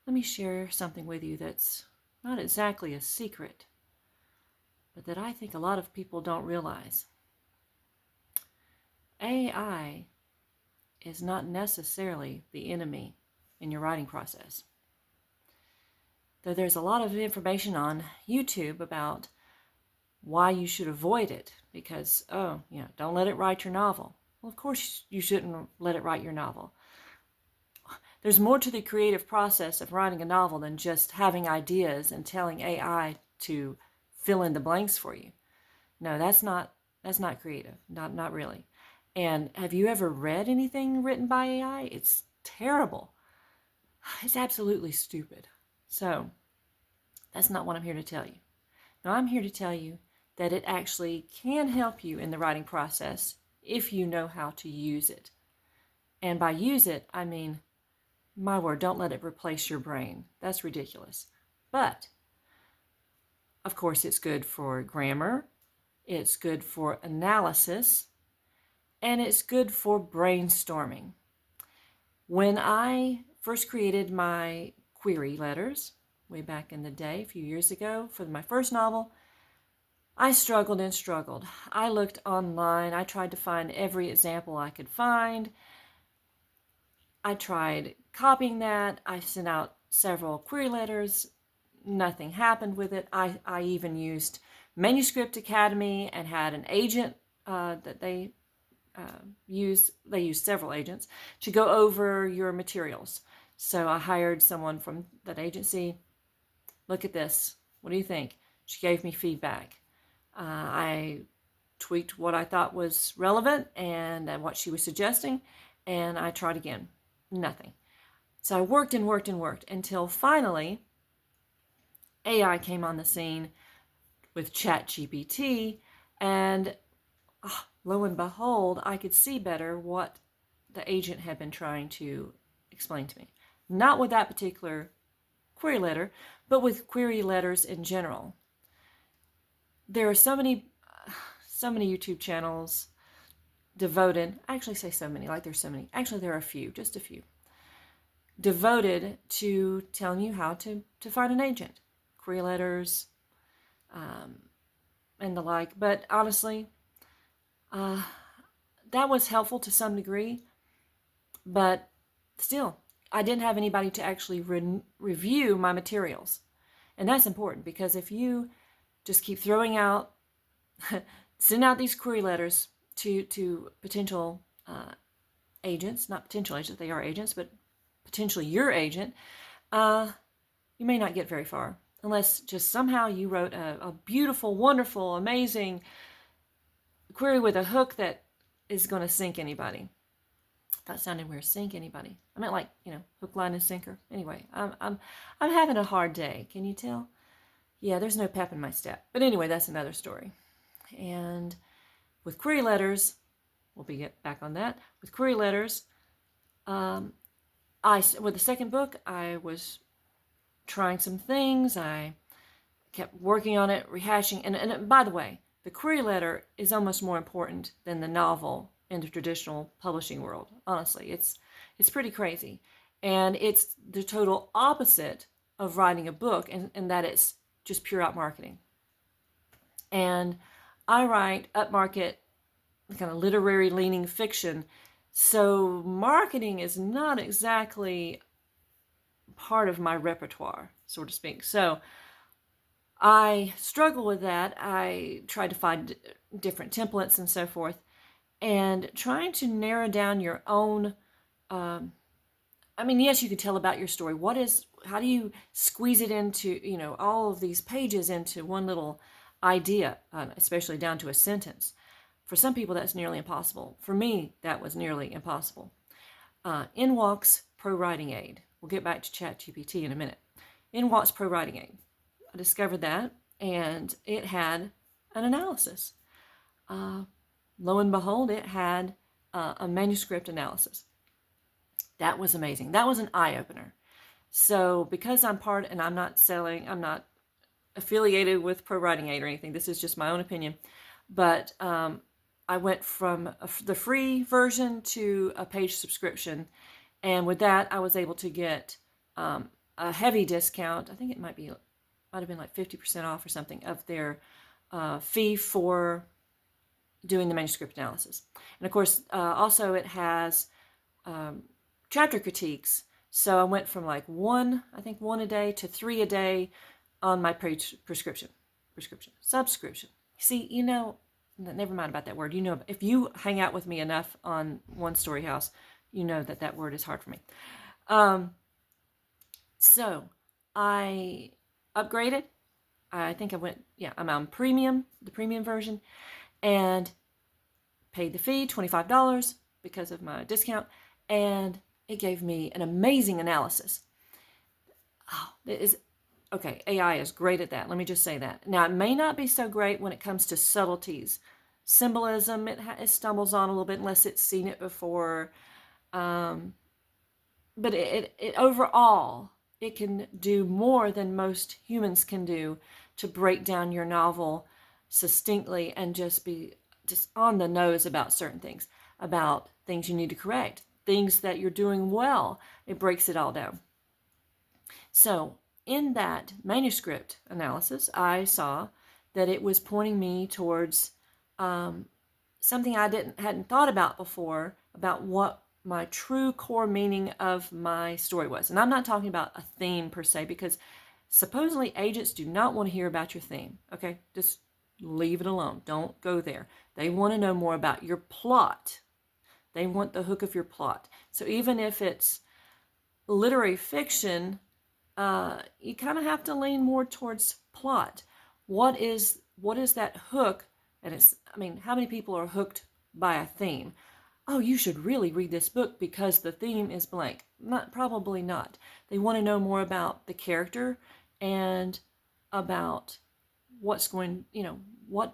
let me share something with you that's not exactly a secret, but that I think a lot of people don't realize. AI is not necessarily the enemy in your writing process. Though there's a lot of information on YouTube about why you should avoid it because, don't let it write your novel. Well, of course you shouldn't let it write your novel. There's more to the creative process of writing a novel than just having ideas and telling AI to fill in the blanks for you. No, that's not creative. Not really. And have you ever read anything written by AI? It's terrible. It's absolutely stupid. So that's not what I'm here to tell you. Now, I'm here to tell you that it actually can help you in the writing process if you know how to use it. And by use it, I mean, my word, don't let it replace your brain. That's ridiculous. But, of course, it's good for grammar, it's good for analysis, and it's good for brainstorming. When I first created my query letters, way back in the day, a few years ago, for my first novel, I struggled and struggled. I looked online. I tried to find every example I could find. I tried copying that. I sent out several query letters. Nothing happened with it. I even used Manuscript Academy and had an agent that they used several agents to go over your materials. So I hired someone from that agency. Look at this. What do you think? She gave me feedback. I tweaked what I thought was relevant and what she was suggesting, and I tried again. Nothing. So I worked and worked and worked until finally AI came on the scene with ChatGPT, and lo and behold, I could see better what the agent had been trying to explain to me. Not with that particular query letter, but with query letters in general. There are so many YouTube channels devoted, I actually say so many, like there's so many, actually there are a few, just a few, devoted to telling you how to find an agent, query letters, and the like. But honestly, that was helpful to some degree, but still, I didn't have anybody to actually review my materials. And that's important because if you just keep throwing out, send out these query letters to potential agents, not potential agents, they are agents, but potentially your agent, you may not get very far unless just somehow you wrote a beautiful, wonderful, amazing query with a hook that is going to sink anybody. That sounded weird. Sink anybody. I meant like, hook, line, and sinker. Anyway, I'm having a hard day. Can you tell? Yeah, there's no pep in my step. But anyway, that's another story. And with query letters, we'll get back on that. With query letters, with the second book, I was trying some things. I kept working on it, rehashing. And by the way, the query letter is almost more important than the novel in the traditional publishing world. Honestly, it's pretty crazy. And it's the total opposite of writing a book, and that it's just pure out marketing. And I write upmarket, kind of literary leaning fiction, so marketing is not exactly part of my repertoire, so to speak. So I struggle with that. I tried to find different templates and so forth, and trying to narrow down your own. Yes, you can tell about your story. How do you squeeze it into, all of these pages into one little idea, especially down to a sentence? For some people, that's nearly impossible. For me, that was nearly impossible. In walks ProWritingAid. We'll get back to ChatGPT in a minute. In walks ProWritingAid. I discovered that, and it had an analysis. Lo and behold, it had a manuscript analysis. That was amazing. That was an eye-opener. So because I'm not affiliated with ProWritingAid or anything. This is just my own opinion. But I went from the free version to a paid subscription. And with that, I was able to get a heavy discount. I think it might have been like 50% off or something of their fee for doing the manuscript analysis. And of course, also it has chapter critiques. So I went from like one a day to 3 a day on my subscription. See, never mind about that word. If you hang out with me enough on One Story House, you know that word is hard for me. So I upgraded. I think I'm on premium, the premium version, and paid the fee, $25, because of my discount, and it gave me an amazing analysis. Okay, AI is great at that. Let me just say that. Now, it may not be so great when it comes to subtleties. Symbolism, it stumbles on a little bit unless it's seen it before. But it overall, it can do more than most humans can do to break down your novel succinctly and just be just on the nose about certain things, about things you need to correct, things that you're doing well. It breaks it all down. So in that manuscript analysis, I saw that it was pointing me towards something I hadn't thought about before, about what my true core meaning of my story was. And I'm not talking about a theme per se, because supposedly agents do not want to hear about your theme. Okay, just leave it alone. Don't go there. They want to know more about your plot. They want the hook of your plot. So even if it's literary fiction, you kind of have to lean more towards plot. What is that hook? And how many people are hooked by a theme? Oh, you should really read this book because the theme is blank. Probably not. They want to know more about the character and about what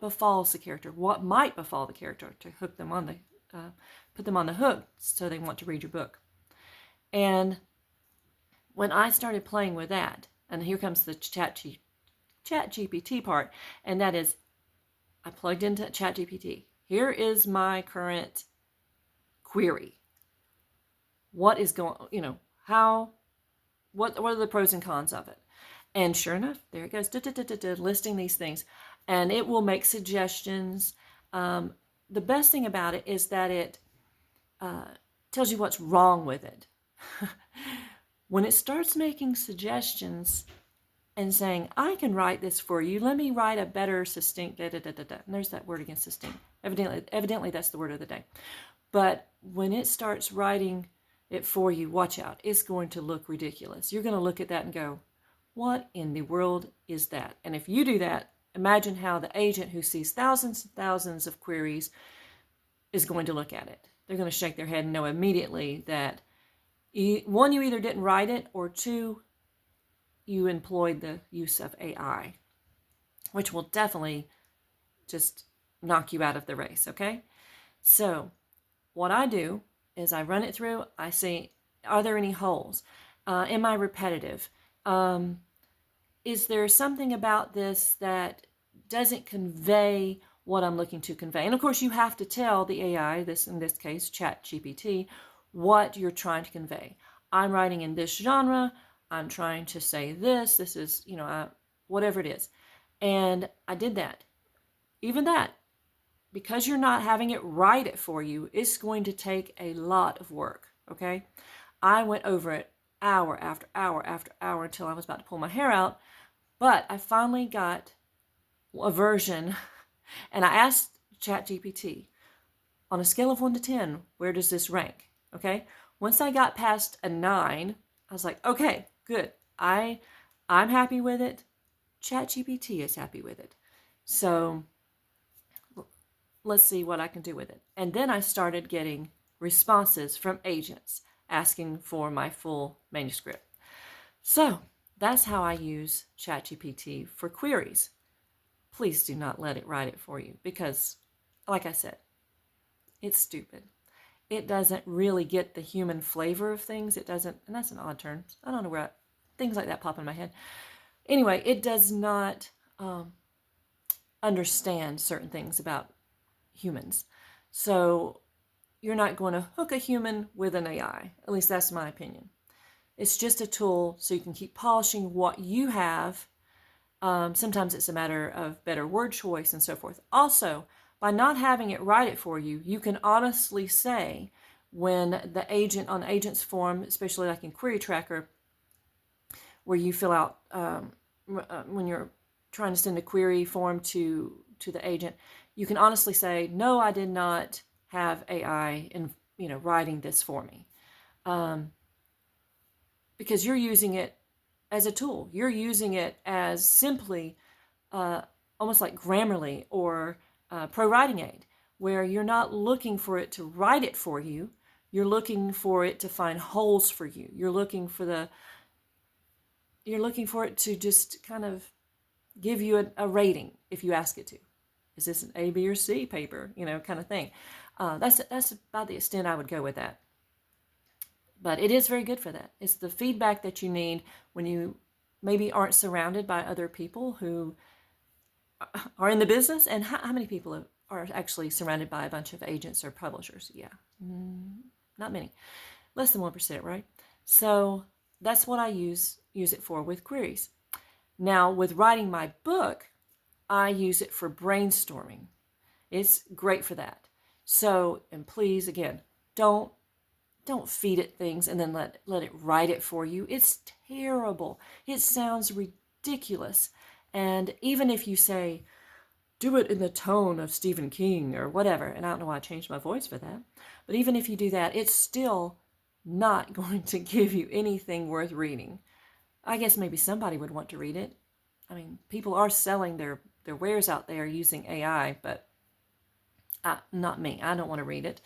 befalls the character, what might befall the character to hook them on put them on the hook so they want to read your book. And when I started playing with that, and here comes the ChatGPT part, and that is, I plugged into ChatGPT. Here is my current query. What is going, what are the pros and cons of it? And sure enough, there it goes, listing these things. And it will make suggestions. The best thing about it is that it tells you what's wrong with it. When it starts making suggestions and saying, I can write this for you, let me write a better succinct, and there's that word again, succinct. Evidently that's the word of the day. But when it starts writing it for you, watch out. It's going to look ridiculous. You're going to look at that and go, what in the world is that? And if you do that, imagine how the agent who sees thousands and thousands of queries is going to look at it. They're going to shake their head and know immediately that, one, you either didn't write it, or two, you employed the use of AI, which will definitely just knock you out of the race, okay? So what I do is I run it through. I see, are there any holes? Am I repetitive? Is there something about this that doesn't convey what I'm looking to convey? And of course, you have to tell the AI, in this case, ChatGPT, what you're trying to convey. I'm writing in this genre. I'm trying to say this. This is, whatever it is. And I did that. Even that, because you're not having it write it for you, it's going to take a lot of work, okay? I went over it hour after hour after hour until I was about to pull my hair out, but I finally got a version, and I asked ChatGPT, on a scale of 1 to 10, where does this rank, okay? Once I got past a 9, I was like, okay, good. I'm happy with it. ChatGPT is happy with it. So let's see what I can do with it. And then I started getting responses from agents asking for my full manuscript. So that's how I use ChatGPT for queries. Please do not let it write it for you because, like I said, it's stupid. It doesn't really get the human flavor of things. It doesn't, and that's an odd term. I don't know where things like that pop in my head. Anyway, it does not understand certain things about humans. So you're not going to hook a human with an AI. At least that's my opinion. It's just a tool so you can keep polishing what you have. Sometimes it's a matter of better word choice and so forth. Also, by not having it write it for you, you can honestly say when the agent on the agent's form, especially like in Query Tracker, where you fill out when you're trying to send a query form to the agent, you can honestly say, no, I did not have AI in writing this for me, because you're using it as a tool. You're using it as simply almost like Grammarly or ProWritingAid, where you're not looking for it to write it for you. You're looking for it to find holes for you. You're looking for it to just kind of give you a rating if you ask it to. Is this an A, B, or C paper? Kind of thing. That's about the extent I would go with that. But it is very good for that. It's the feedback that you need when you maybe aren't surrounded by other people who are in the business. And how many people are actually surrounded by a bunch of agents or publishers? Yeah, not many. Less than 1%, right? So that's what I use it for with queries. Now, with writing my book, I use it for brainstorming. It's great for that. So, and please, again, don't feed it things and then let it write it for you. It's terrible. It sounds ridiculous. And even if you say, do it in the tone of Stephen King or whatever, and I don't know why I changed my voice for that, but even if you do that, it's still not going to give you anything worth reading. I guess maybe somebody would want to read it. I mean, people are selling their wares out there using AI, but not me. I don't want to read it.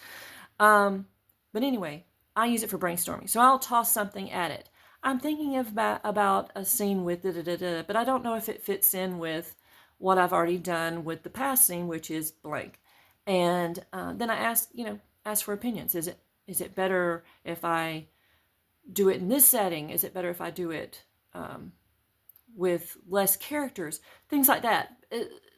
But anyway, I use it for brainstorming. So I'll toss something at it. I'm thinking about a scene with da-da-da-da, but I don't know if it fits in with what I've already done with the past scene, which is blank. And then I ask for opinions. Is it better if I do it in this setting? Is it better if I do it with less characters? Things like that.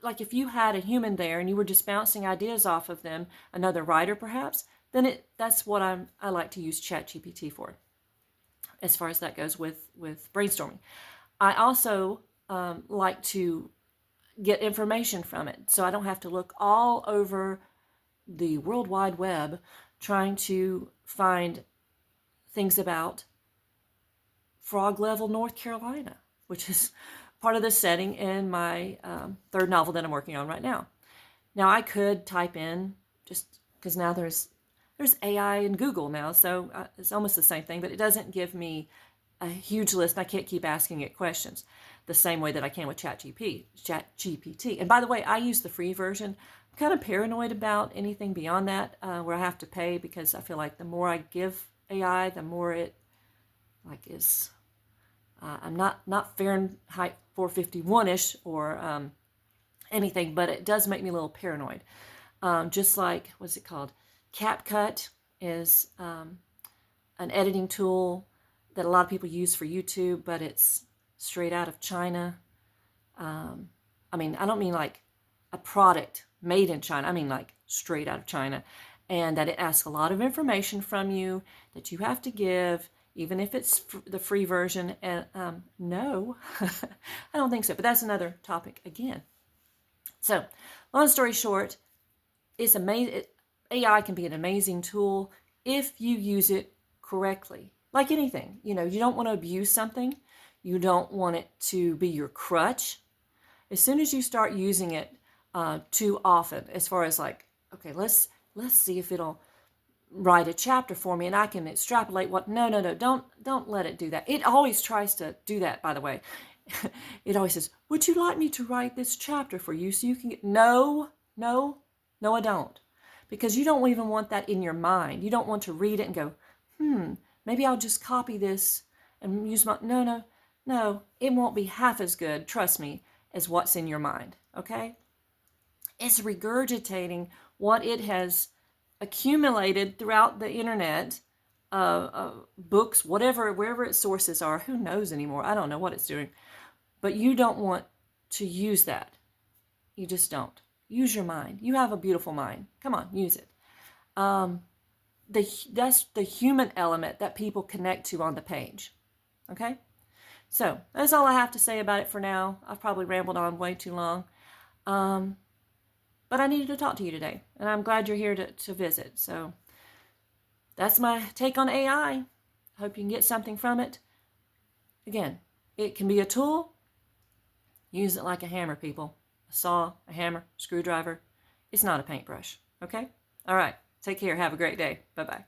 Like if you had a human there and you were just bouncing ideas off of them, another writer perhaps, then that's what I like to use ChatGPT for, as far as that goes with brainstorming. I also like to get information from it, so I don't have to look all over the World Wide Web trying to find things about Frog Level, North Carolina, which is part of the setting in my third novel that I'm working on right now. Now I could type in, just because now there's AI in Google now, so it's almost the same thing, but it doesn't give me a huge list. I can't keep asking it questions the same way that I can with ChatGPT. And by the way, I use the free version. I'm kind of paranoid about anything beyond that where I have to pay, because I feel like the more I give AI, the more it is. I'm not Fahrenheit 451-ish or anything, but it does make me a little paranoid. Just like, what's it called? CapCut is an editing tool that a lot of people use for YouTube, but it's straight out of China. I mean, I don't mean like a product made in China. I mean like straight out of China. And that it asks a lot of information from you that you have to give, even if it's the free version. And no, I don't think so. But that's another topic again. So, long story short, it's amazing. AI can be an amazing tool if you use it correctly. Like anything, you don't want to abuse something. You don't want it to be your crutch. As soon as you start using it too often, as far as like, okay, let's see if it'll write a chapter for me and I can extrapolate what. No, don't let it do that. It always tries to do that, by the way. It always says, would you like me to write this chapter for you so you can get. No, I don't. Because you don't even want that in your mind. You don't want to read it and go, maybe I'll just copy this and use my. No, it won't be half as good, trust me, as what's in your mind, okay? It's regurgitating what it has accumulated throughout the internet, books, wherever its sources are. Who knows anymore? I don't know what it's doing. But you don't want to use that. You just don't. Use your mind. You have a beautiful mind. Come on, use it. That's the human element that people connect to on the page. Okay? So that's all I have to say about it for now. I've probably rambled on way too long. But I needed to talk to you today, and I'm glad you're here to visit. So that's my take on AI. Hope you can get something from it. Again, it can be a tool. Use it like a hammer, people. A saw, a hammer, screwdriver. It's not a paintbrush. Okay? All right. Take care. Have a great day. Bye-bye.